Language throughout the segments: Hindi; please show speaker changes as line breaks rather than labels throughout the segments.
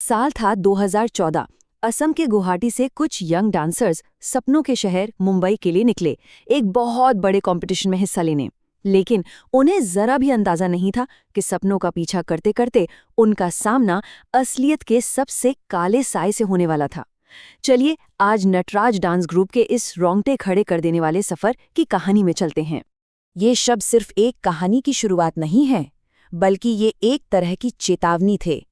साल था 2014। असम के गुवाहाटी से कुछ यंग डांसर्स सपनों के शहर मुंबई के लिए निकले, एक बहुत बड़े कंपटीशन में हिस्सा लेने। लेकिन उन्हें जरा भी अंदाजा नहीं था कि सपनों का पीछा करते करते उनका सामना असलियत के सबसे काले साए से होने वाला था। चलिए आज नटराज डांस ग्रुप के इस रोंगटे खड़े कर देने वाले सफर की कहानी में चलते हैं। ये शब्द सिर्फ एक कहानी की शुरुआत नहीं है, बल्कि ये एक तरह की चेतावनी थे।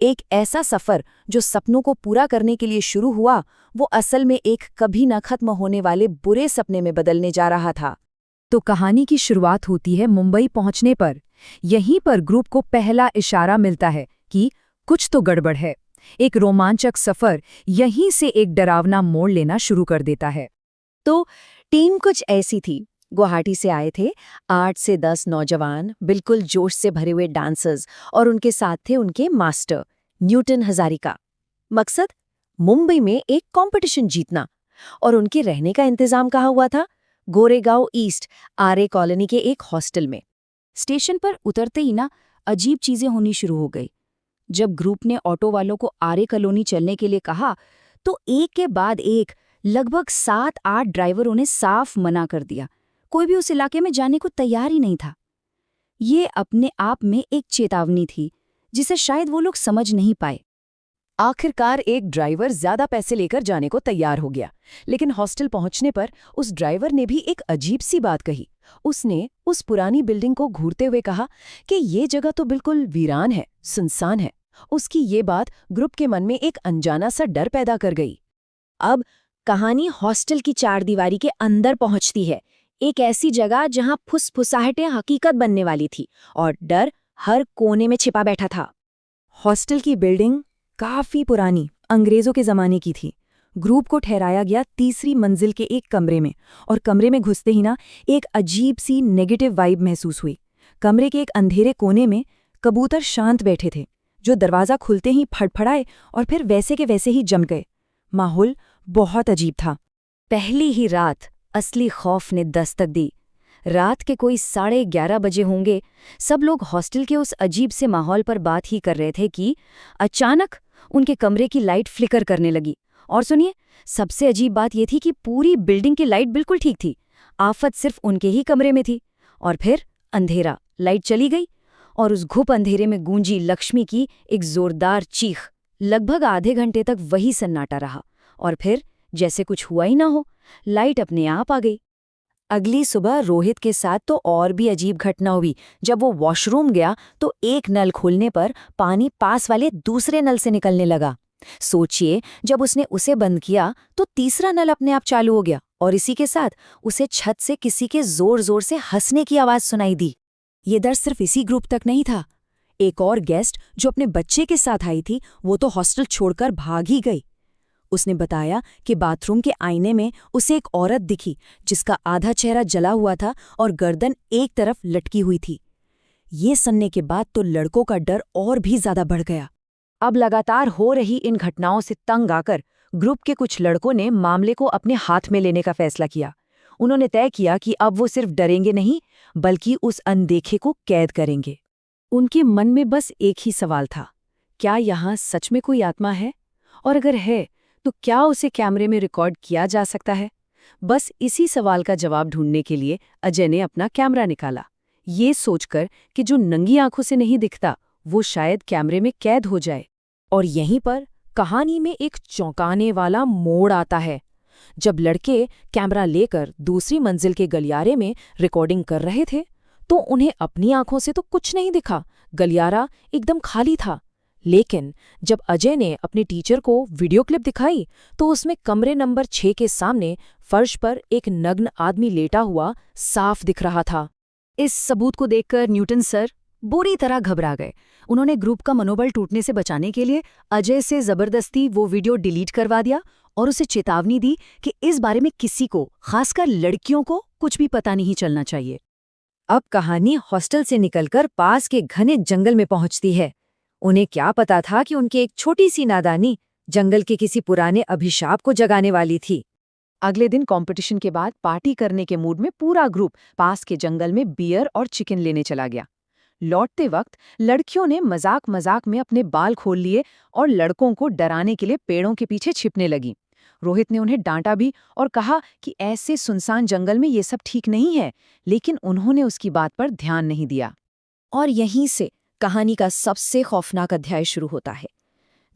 एक ऐसा सफर जो सपनों को पूरा करने के लिए शुरू हुआ, वो असल में एक कभी न खत्म होने वाले बुरे सपने में बदलने जा रहा था। तो कहानी की शुरुआत होती है मुंबई पहुंचने पर। यहीं पर ग्रुप को पहला इशारा मिलता है कि कुछ तो गड़बड़ है। एक रोमांचक सफर यहीं से एक डरावना मोड़ लेना शुरू कर देता है। तो टीम कुछ ऐसी थी। गुवाहाटी से आए थे 8 से 10 नौजवान, बिल्कुल जोश से भरे हुए डांसर्स, और उनके साथ थे उनके मास्टर न्यूटन हजारिका। मकसद मुंबई में एक कंपटीशन जीतना। और उनके रहने का इंतजाम कहाँ हुआ था? गोरेगांव ईस्ट आर्य कॉलोनी के एक हॉस्टल में। स्टेशन पर उतरते ही ना अजीब चीजें होनी शुरू हो गई। जब ग्रुप ने ऑटो वालों को आर्य कॉलोनी चलने के लिए कहा, तो एक के बाद एक लगभग 7-8 ड्राइवरों ने साफ मना कर दिया। कोई भी उस इलाके में जाने को तैयार ही नहीं था। ये अपने आप में एक चेतावनी थी, जिसे शायद वो लोग समझ नहीं पाए। आखिरकार एक ड्राइवर ज्यादा पैसे लेकर जाने को तैयार हो गया, लेकिन हॉस्टल पहुंचने पर उस ड्राइवर ने भी एक अजीब सी बात कही। उसने उस पुरानी बिल्डिंग को घूरते हुए कहा कि ये जगह तो बिल्कुल वीरान है, सुनसान है। उसकी ये बात ग्रुप के मन में एक अनजाना सा डर पैदा कर गई। अब कहानी हॉस्टल की चारदीवारी के अंदर पहुंचती है, एक ऐसी जगह जहां फुसफुसाहटें हकीकत बनने वाली थी और डर हर कोने में छिपा बैठा था। हॉस्टल की बिल्डिंग काफी पुरानी, अंग्रेजों के जमाने की थी। ग्रुप को ठहराया गया तीसरी मंजिल के एक कमरे में, और कमरे में घुसते ही ना एक अजीब सी नेगेटिव वाइब महसूस हुई। कमरे के एक अंधेरे कोने में कबूतर शांत बैठे थे, जो दरवाजा खुलते ही फड़फड़ाए और फिर वैसे के वैसे ही जम गए। माहौल बहुत अजीब था। पहली ही रात असली खौफ ने दस्तक दी। रात के कोई 11:30 बजे होंगे। सब लोग हॉस्टल के उस अजीब से माहौल पर बात ही कर रहे थे कि अचानक उनके कमरे की लाइट फ्लिकर करने लगी। और सुनिए, सबसे अजीब बात यह थी कि पूरी बिल्डिंग की लाइट बिल्कुल ठीक थी। आफत सिर्फ उनके ही कमरे में थी। और फिर अंधेरा, लाइट चली गई और उस घुप अंधेरे में गूंजी लक्ष्मी की एक जोरदार चीख। लगभग आधे घंटे तक वही सन्नाटा रहा, और फिर जैसे कुछ हुआ ही ना हो, लाइट अपने आप आ गई। अगली सुबह रोहित के साथ तो और भी अजीब घटना हुई। जब वो वॉशरूम गया तो एक नल खोलने पर पानी पास वाले दूसरे नल से निकलने लगा। सोचिए, जब उसने उसे बंद किया तो तीसरा नल अपने आप चालू हो गया, और इसी के साथ उसे छत से किसी के जोर जोर से हंसने की आवाज सुनाई दी। ये डर सिर्फ इसी ग्रुप तक नहीं था। एक और गेस्ट जो अपने बच्चे के साथ आई थी, वो तो हॉस्टल छोड़कर भाग ही गई। उसने बताया कि बाथरूम के आईने में उसे एक औरत दिखी, जिसका आधा चेहरा जला हुआ था और गर्दन एक तरफ लटकी हुई थी। ये सुनने के बाद तो लड़कों का डर और भी ज्यादा बढ़ गया। अब लगातार हो रही इन घटनाओं से तंग आकर ग्रुप के कुछ लड़कों ने मामले को अपने हाथ में लेने का फैसला किया। उन्होंने तय किया कि अब वो सिर्फ डरेंगे नहीं, बल्कि उस अनदेखे को कैद करेंगे। उनके मन में बस एक ही सवाल था, क्या यहाँ सच में कोई आत्मा है? और अगर है तो क्या उसे कैमरे में रिकॉर्ड किया जा सकता है? बस इसी सवाल का जवाब ढूंढने के लिए अजय ने अपना कैमरा निकाला, ये सोचकर कि जो नंगी आंखों से नहीं दिखता वो शायद कैमरे में कैद हो जाए। और यहीं पर कहानी में एक चौंकाने वाला मोड़ आता है। जब लड़के कैमरा लेकर दूसरी मंजिल के गलियारे में रिकॉर्डिंग कर रहे थे, तो उन्हें अपनी आंखों से तो कुछ नहीं दिखा। गलियारा एकदम खाली था। लेकिन जब अजय ने अपने टीचर को वीडियो क्लिप दिखाई, तो उसमें कमरे नंबर 6 के सामने फर्श पर एक नग्न आदमी लेटा हुआ साफ दिख रहा था। इस सबूत को देखकर न्यूटन सर बुरी तरह घबरा गए। उन्होंने ग्रुप का मनोबल टूटने से बचाने के लिए अजय से जबरदस्ती वो वीडियो डिलीट करवा दिया और उसे चेतावनी दी कि इस बारे में किसी को, खासकर लड़कियों को, कुछ भी पता नहीं चलना चाहिए। अब कहानी हॉस्टल से निकलकर पास के घने जंगल में पहुंचती है। उन्हें क्या पता था कि उनकी एक छोटी सी नादानी जंगल के किसी पुराने अभिशाप को जगाने वाली थी। अगले दिन कंपटीशन के बाद पार्टी करने के मूड में पूरा ग्रुप पास के जंगल में बियर और चिकन लेने चला गया। लौटते वक्त लड़कियों ने मजाक मजाक में अपने बाल खोल लिए और लड़कों को डराने के लिए पेड़ों के पीछे छिपने लगी। रोहित ने उन्हें डांटा भी और कहा कि ऐसे सुनसान जंगल में ये सब ठीक नहीं है, लेकिन उन्होंने उसकी बात पर ध्यान नहीं दिया। और यहीं से कहानी का सबसे खौफनाक अध्याय शुरू होता है।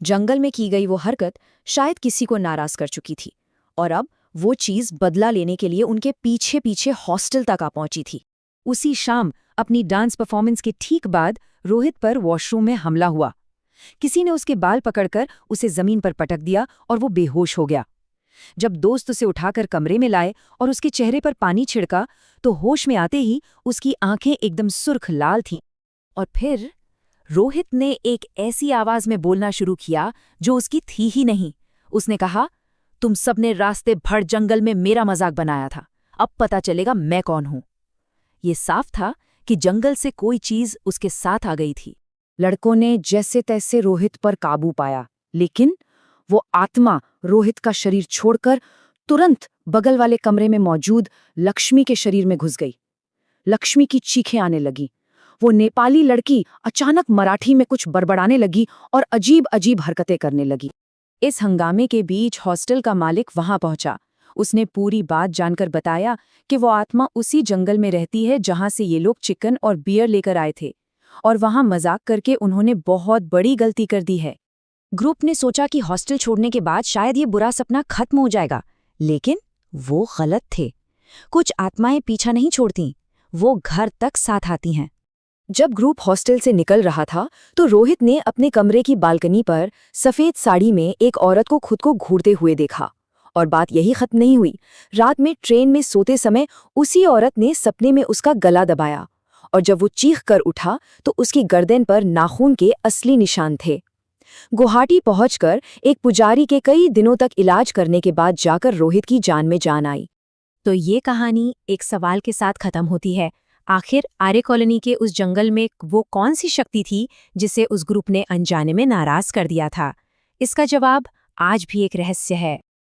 जंगल में की गई वो हरकत शायद किसी को नाराज कर चुकी थी, और अब वो चीज बदला लेने के लिए उनके पीछे पीछे हॉस्टल तक आ पहुंची थी। उसी शाम अपनी डांस परफॉर्मेंस के ठीक बाद रोहित पर वॉशरूम में हमला हुआ। किसी ने उसके बाल पकड़कर उसे जमीन पर पटक दिया और वो बेहोश हो गया। जब दोस्त उसे उठाकर कमरे में लाए और उसके चेहरे पर पानी छिड़का तो होश में आते ही उसकी आंखें एकदम सुर्ख लाल थीं। और फिर रोहित ने एक ऐसी आवाज में बोलना शुरू किया जो उसकी थी ही नहीं। उसने कहा, तुम सबने रास्ते भर जंगल में मेरा मजाक बनाया था, अब पता चलेगा मैं कौन हूं। ये साफ था कि जंगल से कोई चीज उसके साथ आ गई थी। लड़कों ने जैसे तैसे रोहित पर काबू पाया, लेकिन वो आत्मा रोहित का शरीर छोड़कर तुरंत बगल वाले कमरे में मौजूद लक्ष्मी के शरीर में घुस गई। लक्ष्मी की चीखें आने लगी। वो नेपाली लड़की अचानक मराठी में कुछ बड़बड़ाने लगी और अजीब अजीब हरकतें करने लगी। इस हंगामे के बीच हॉस्टल का मालिक वहां पहुंचा। उसने पूरी बात जानकर बताया कि वो आत्मा उसी जंगल में रहती है जहां से ये लोग चिकन और बियर लेकर आए थे, और वहां मजाक करके उन्होंने बहुत बड़ी गलती कर दी है। ग्रुप ने सोचा कि हॉस्टल छोड़ने के बाद शायद ये बुरा सपना खत्म हो जाएगा, लेकिन वो गलत थे। कुछ आत्माएं पीछा नहीं छोड़ती, वो घर तक साथ आती हैं। जब ग्रुप हॉस्टल से निकल रहा था तो रोहित ने अपने कमरे की बालकनी पर सफेद साड़ी में एक औरत को खुद को घूरते हुए देखा। और बात यही खत्म नहीं हुई। रात में ट्रेन में सोते समय उसी औरत ने सपने में उसका गला दबाया, और जब वो चीख कर उठा तो उसकी गर्दन पर नाखून के असली निशान थे। गुवाहाटी पहुंचकर एक पुजारी के कई दिनों तक इलाज करने के बाद जाकर रोहित की जान में जान आई। तो ये कहानी एक सवाल के साथ खत्म होती है। आखिर आर्य कॉलोनी के उस जंगल में वो कौन सी शक्ति थी जिसे उस ग्रुप ने अनजाने में नाराज कर दिया था? इसका जवाब आज भी एक रहस्य है।